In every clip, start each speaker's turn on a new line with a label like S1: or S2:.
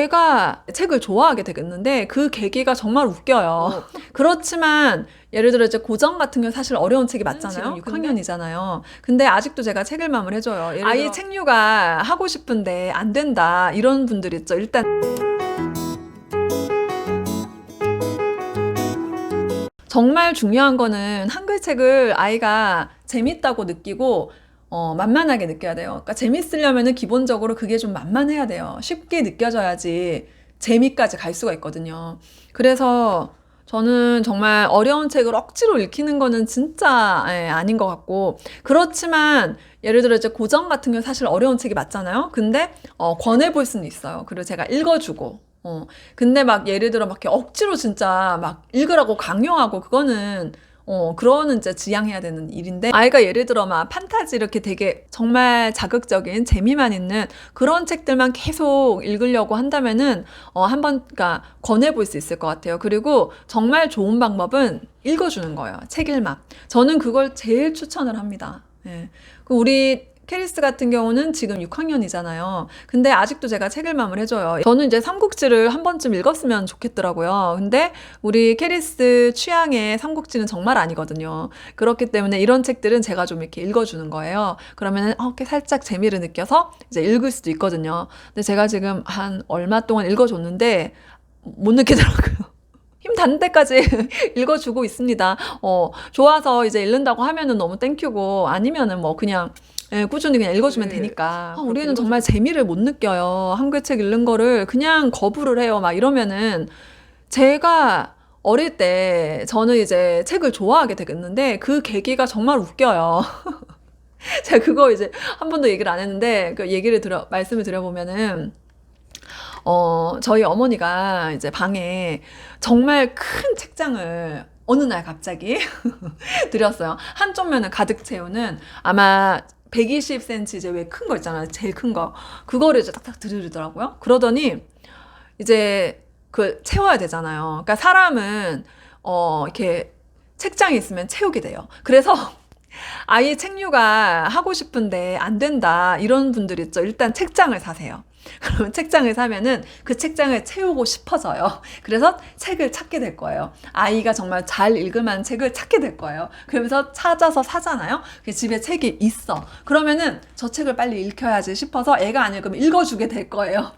S1: 제가 책을 좋아하게 되겠는데 그 계기가 정말 웃겨요. 그렇지만 예를 들어 이제 고전 같은 게 사실 어려운 책이 맞잖아요.
S2: 지금
S1: 6학년이잖아요. 근데 아직도 제가 책 읽맘을 해줘요. 아이
S2: 들어-
S1: 책류가 하고 싶은데 안 된다 이런 분들 있죠. 일단 정말 중요한 거는 한글책을 아이가 재밌다고 느끼고 만만하게 느껴야 돼요. 그러니까 재밌으려면은 기본적으로 그게 좀 만만해야 돼요. 쉽게 느껴져야지 재미까지 갈 수가 있거든요. 그래서 저는 정말 어려운 책을 억지로 읽히는 거는 진짜 아닌 것 같고, 그렇지만 예를 들어 이제 고전 같은 게 사실 어려운 책이 맞잖아요. 근데 권해볼 수는 있어요. 그리고 제가 읽어주고 근데 막 예를 들어 막 이렇게 억지로 진짜 막 읽으라고 강요하고 그거는 그거는 이제 지양해야 되는 일인데, 아이가 예를 들어 막 판타지 이렇게 되게 정말 자극적인 재미만 있는 그런 책들만 계속 읽으려고 한다면은 한번 그러니까 권해볼 수 있을 것 같아요. 그리고 정말 좋은 방법은 읽어주는 거예요. 책 읽만. 저는 그걸 제일 추천을 합니다. 예. 우리 캐리스 같은 경우는 지금 6학년이잖아요. 근데 아직도 제가 책 읽맘을 해줘요. 저는 이제 삼국지를 한 번쯤 읽었으면 좋겠더라고요. 근데 우리 캐리스 취향의 삼국지는 정말 아니거든요. 그렇기 때문에 이런 책들은 제가 좀 이렇게 읽어주는 거예요. 그러면은 이렇게 살짝 재미를 느껴서 이제 읽을 수도 있거든요. 근데 제가 지금 한 얼마 동안 읽어줬는데 못 느끼더라고요. 힘 닿는 때까지 읽어주고 있습니다. 좋아서 이제 읽는다고 하면은 너무 땡큐고, 아니면은 뭐 그냥 꾸준히 그냥 읽어주면 되니까. 우리는 정말 재미를 못 느껴요. 한글책 읽는 거를 그냥 거부를 해요. 막 이러면은 제가 어릴 때 저는 이제 책을 좋아하게 되겠는데 그 계기가 정말 웃겨요. 제가 그거 이제 한 번도 얘기를 안 했는데 그 말씀을 드려보면은 저희 어머니가 이제 방에 정말 큰 책장을 어느 날 갑자기 드렸어요. 한쪽 면을 가득 채우는, 아마 120cm 이제 왜 큰 거 있잖아요. 제일 큰 거. 그거를 이제 딱딱 들이더라고요. 그러더니 이제 그 채워야 되잖아요. 그러니까 사람은 이렇게 책장이 있으면 채우게 돼요. 그래서 아이 책류가 하고 싶은데 안 된다 이런 분들 있죠. 일단 책장을 사세요. 그러면 책장을 사면은 그 책장을 채우고 싶어져요. 그래서 책을 찾게 될 거예요. 아이가 정말 잘 읽을 만한 책을 찾게 될 거예요. 그러면서 찾아서 사잖아요. 집에 책이 있어. 그러면은 저 책을 빨리 읽혀야지 싶어서 애가 안 읽으면 읽어주게 될 거예요.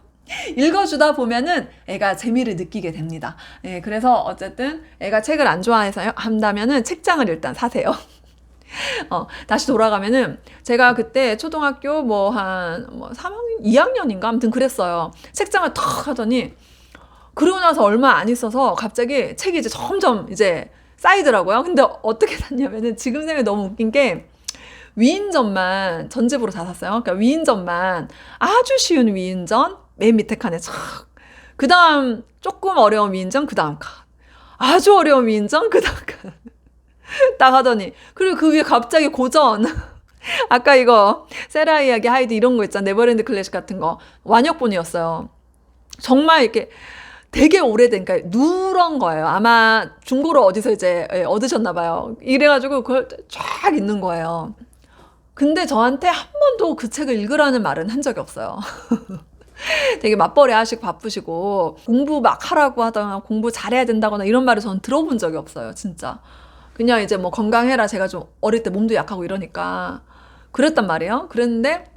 S1: 읽어주다 보면은 애가 재미를 느끼게 됩니다. 그래서 어쨌든 애가 책을 안 좋아해서 한다면은 책장을 일단 사세요. 다시 돌아가면은 제가 그때 초등학교 뭐 3학년, 2학년인가 아무튼 그랬어요. 책장을 탁 하더니 그러고 나서 얼마 안 있어서 갑자기 책이 이제 점점 이제 쌓이더라고요. 근데 어떻게 샀냐면은 지금 생각이 너무 웃긴 게 위인전만 전집으로 다 샀어요. 그러니까 위인전만 아주 쉬운 위인전 맨 밑에 칸에 촥. 그 다음 조금 어려운 위인전 그 다음 칸. 아주 어려운 위인전 그 다음 칸. 딱 하더니 그리고 그 위에 갑자기 고전 아까 이거 세라 이야기 하이드 이런 거 있잖아. 네버랜드 클래식 같은 거 완역본이었어요. 정말 이렇게 되게 오래된, 그러니까 누런 거예요. 아마 중고로 어디서 이제 얻으셨나 봐요. 이래가지고 그걸 쫙 읽는 거예요. 근데 저한테 한 번도 그 책을 읽으라는 말은 한 적이 없어요. 되게 맞벌이 하시고 바쁘시고 공부 막 하라고 하거나 공부 잘해야 된다거나 이런 말을 저는 들어본 적이 없어요. 진짜. 그냥 이제 뭐 건강해라. 제가 좀 어릴 때 몸도 약하고 이러니까 그랬단 말이에요. 그랬는데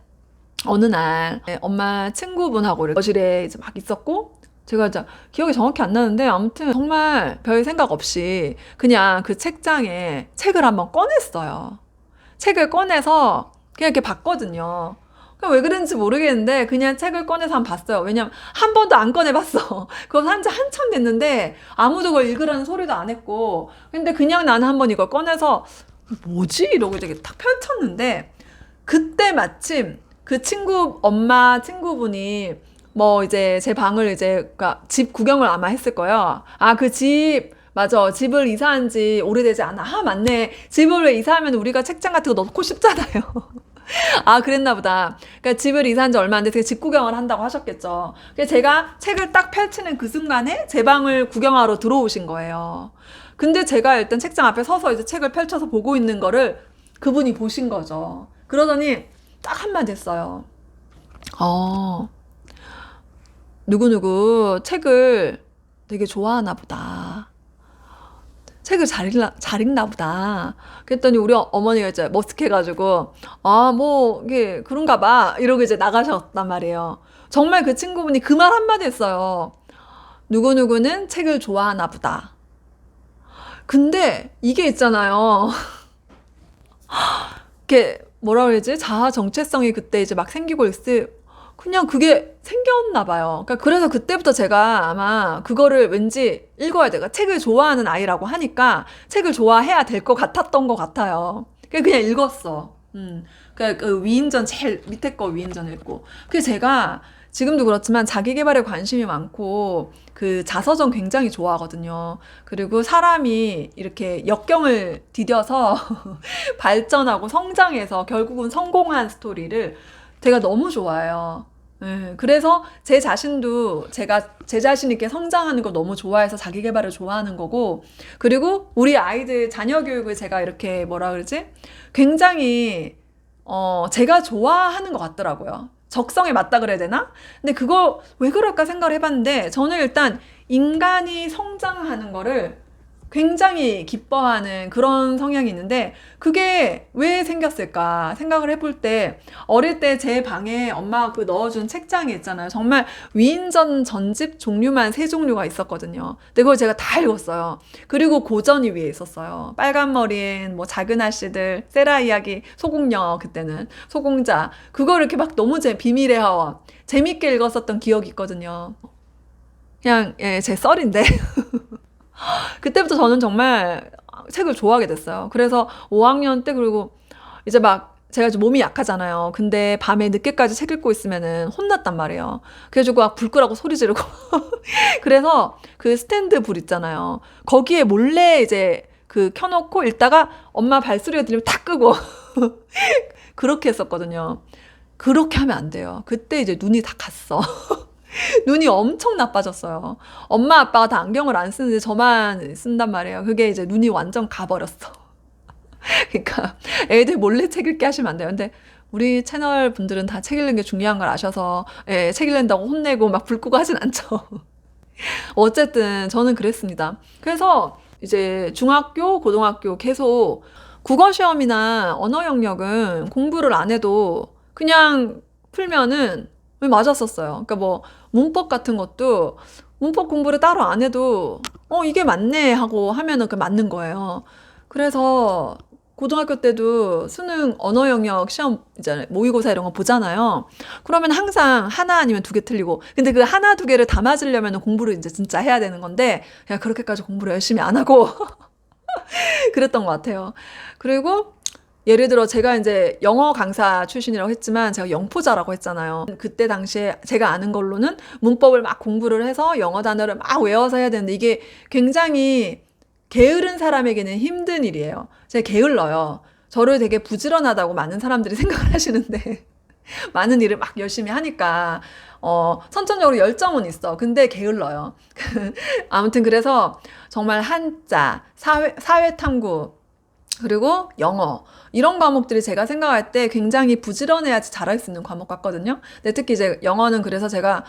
S1: 어느 날 엄마 친구분하고 이렇게 거실에 이제 막 있었고, 제가 이제 기억이 정확히 안 나는데 아무튼 정말 별 생각 없이 그냥 그 책장에 책을 한번 꺼냈어요. 책을 꺼내서 그냥 이렇게 봤거든요. 왜 그런지 모르겠는데 그냥 책을 꺼내서 한번 봤어요. 왜냐면 한 번도 안 꺼내봤어. 그거 한지 한참 됐는데 아무도 그걸 읽으라는 소리도 안 했고, 근데 그냥 나는 한번 이걸 꺼내서 뭐지? 이러고 되게 탁 펼쳤는데, 그때 마침 그 엄마 친구분이 뭐 이제 제 방을 이제 그러니까 집 구경을 아마 했을 거예요. 그 집 맞아. 집을 이사한 지 오래되지 않아. 맞네. 집을 왜 이사하면 우리가 책장 같은 거 넣고 싶잖아요. 그랬나 보다. 그러니까 집을 이사한 지 얼마 안 돼서 집 구경을 한다고 하셨겠죠. 그래서 제가 책을 딱 펼치는 그 순간에 제 방을 구경하러 들어오신 거예요. 근데 제가 일단 책장 앞에 서서 이제 책을 펼쳐서 보고 있는 거를 그분이 보신 거죠. 그러더니 딱 한마디 했어요. 누구누구 책을 되게 좋아하나 보다. 책을 잘 읽나 보다. 그랬더니 우리 어머니가 이제 머쓱해가지고, 아, 뭐, 이게 그런가 봐. 이러고 이제 나가셨단 말이에요. 정말 그 친구분이 그 말 한마디 했어요. 누구누구는 책을 좋아하나 보다. 근데 이게 있잖아요. 이게 뭐라 그러지? 자아 정체성이 그때 이제 막 생기고 있을 그냥 그게 생겼나 봐요. 그러니까 그래서 그때부터 제가 아마 그거를 왠지 읽어야 돼요. 그러니까 책을 좋아하는 아이라고 하니까 책을 좋아해야 될 것 같았던 것 같아요. 그냥 읽었어. 그러니까 그 위인전 제일 밑에 거 위인전 읽고. 그래서 제가 지금도 그렇지만 자기 개발에 관심이 많고 그 자서전 굉장히 좋아하거든요. 그리고 사람이 이렇게 역경을 디뎌서 발전하고 성장해서 결국은 성공한 스토리를 제가 너무 좋아해요. 예, 그래서 제 자신도 제가 제 자신 있게 성장하는 거 너무 좋아해서 자기 개발을 좋아하는 거고, 그리고 우리 아이들 자녀 교육을 제가 이렇게 뭐라 그러지? 굉장히 제가 좋아하는 것 같더라고요. 적성에 맞다 그래야 되나? 근데 그거 왜 그럴까 생각을 해봤는데, 저는 일단 인간이 성장하는 거를 굉장히 기뻐하는 그런 성향이 있는데, 그게 왜 생겼을까 생각을 해볼 때, 어릴 때 제 방에 엄마가 그 넣어준 책장이 있잖아요. 정말 위인전 전집 종류만 3종류가 있었거든요. 근데 그걸 제가 다 읽었어요. 그리고 고전이 위에 있었어요. 빨간 머리엔 뭐 작은 아씨들, 세라 이야기, 소공녀, 그때는 소공자, 그거 이렇게 막 너무 비밀의 하원 재밌게 읽었었던 기억이 있거든요. 그냥 제 썰인데 그때부터 저는 정말 책을 좋아하게 됐어요. 그래서 5학년 때, 그리고 이제 막 제가 좀 몸이 약하잖아요. 근데 밤에 늦게까지 책 읽고 있으면은 혼났단 말이에요. 그래가지고 막 불 끄라고 소리 지르고. 그래서 그 스탠드 불 있잖아요. 거기에 몰래 이제 그 켜놓고 읽다가 엄마 발소리가 들리면 다 끄고. 그렇게 했었거든요. 그렇게 하면 안 돼요. 그때 이제 눈이 다 갔어. 눈이 엄청 나빠졌어요. 엄마 아빠가 다 안경을 안 쓰는데 저만 쓴단 말이에요. 그게 이제 눈이 완전 가버렸어. 그러니까 애들 몰래 책 읽게 하시면 안 돼요. 근데 우리 채널 분들은 다 책 읽는 게 중요한 걸 아셔서 책 읽는다고 혼내고 막 불 끄고 하진 않죠. 어쨌든 저는 그랬습니다. 그래서 이제 중학교, 고등학교 계속 국어 시험이나 언어 영역은 공부를 안 해도 그냥 풀면은 맞았었어요. 그러니까 뭐 문법 같은 것도 문법 공부를 따로 안 해도 이게 맞네 하고 하면은 그 맞는 거예요. 그래서 고등학교 때도 수능 언어 영역 시험 이제 모의고사 이런 거 보잖아요. 그러면 항상 하나 아니면 2개 틀리고, 근데 그 하나 2개를 다 맞으려면 공부를 이제 진짜 해야 되는 건데 그냥 그렇게까지 공부를 열심히 안 하고 그랬던 것 같아요. 그리고 예를 들어 제가 이제 영어 강사 출신이라고 했지만 제가 영포자라고 했잖아요. 그때 당시에 제가 아는 걸로는 문법을 막 공부를 해서 영어 단어를 막 외워서 해야 되는데 이게 굉장히 게으른 사람에게는 힘든 일이에요. 제가 게을러요. 저를 되게 부지런하다고 많은 사람들이 생각을 하시는데 많은 일을 막 열심히 하니까 선천적으로 열정은 있어. 근데 게을러요. 아무튼 그래서 정말 한자, 사회 탐구, 그리고 영어, 이런 과목들이 제가 생각할 때 굉장히 부지런해야지 잘할 수 있는 과목 같거든요. 근데 특히 이제 영어는 그래서 제가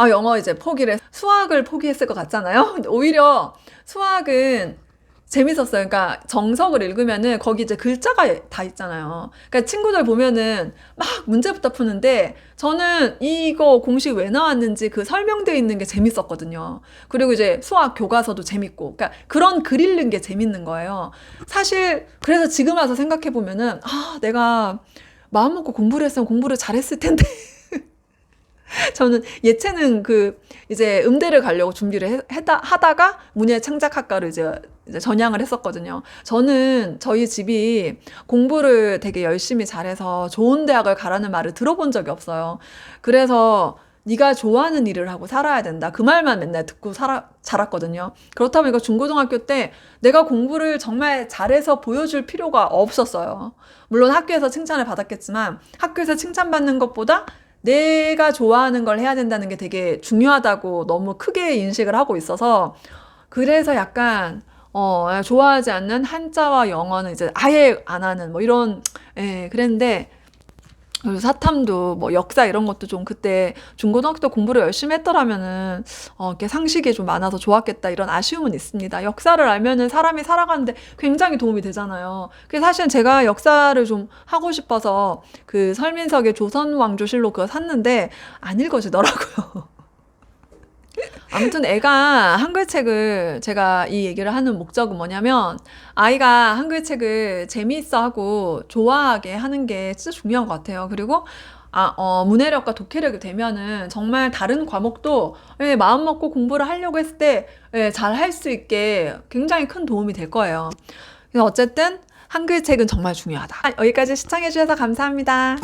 S1: 영어 이제 포기를 수학을 포기했을 것 같잖아요. 근데 오히려 수학은 재밌었어요. 그러니까 정석을 읽으면은 거기 이제 글자가 다 있잖아요. 그러니까 친구들 보면은 막 문제부터 푸는데 저는 이거 공식 왜 나왔는지 그 설명되어 있는 게 재밌었거든요. 그리고 이제 수학 교과서도 재밌고, 그러니까 그런 글 읽는 게 재밌는 거예요. 사실 그래서 지금 와서 생각해 보면은 내가 마음 먹고 공부를 했으면 공부를 잘했을 텐데. 저는 예체능 이제 음대를 가려고 준비를 하다가 문예창작학과를 이제 전향을 했었거든요. 저는 저희 집이 공부를 되게 열심히 잘해서 좋은 대학을 가라는 말을 들어본 적이 없어요. 그래서 네가 좋아하는 일을 하고 살아야 된다. 그 말만 맨날 듣고 자랐거든요. 그렇다 보니까 중고등학교 때 내가 공부를 정말 잘해서 보여줄 필요가 없었어요. 물론 학교에서 칭찬을 받았겠지만 학교에서 칭찬받는 것보다 내가 좋아하는 걸 해야 된다는 게 되게 중요하다고 너무 크게 인식을 하고 있어서, 그래서 약간 좋아하지 않는 한자와 영어는 이제 아예 안 하는 뭐 이런 그랬는데 그리고 사탐도 뭐 역사 이런 것도 좀 그때 중고등학교 때 공부를 열심히 했더라면은 이렇게 상식이 좀 많아서 좋았겠다 이런 아쉬움은 있습니다. 역사를 알면은 사람이 살아가는데 굉장히 도움이 되잖아요. 그래서 사실은 제가 역사를 좀 하고 싶어서 그 설민석의 조선왕조실록 그거 샀는데 안 읽어지더라고요. 아무튼 애가 한글책을 제가 이 얘기를 하는 목적은 뭐냐면 아이가 한글책을 재미있어 하고 좋아하게 하는 게 진짜 중요한 것 같아요. 그리고 문해력과 독해력이 되면은 정말 다른 과목도 예, 마음 먹고 공부를 하려고 했을 때 예, 잘 할 수 있게 굉장히 큰 도움이 될 거예요. 그래서 어쨌든 한글책은 정말 중요하다. 여기까지 시청해주셔서 감사합니다.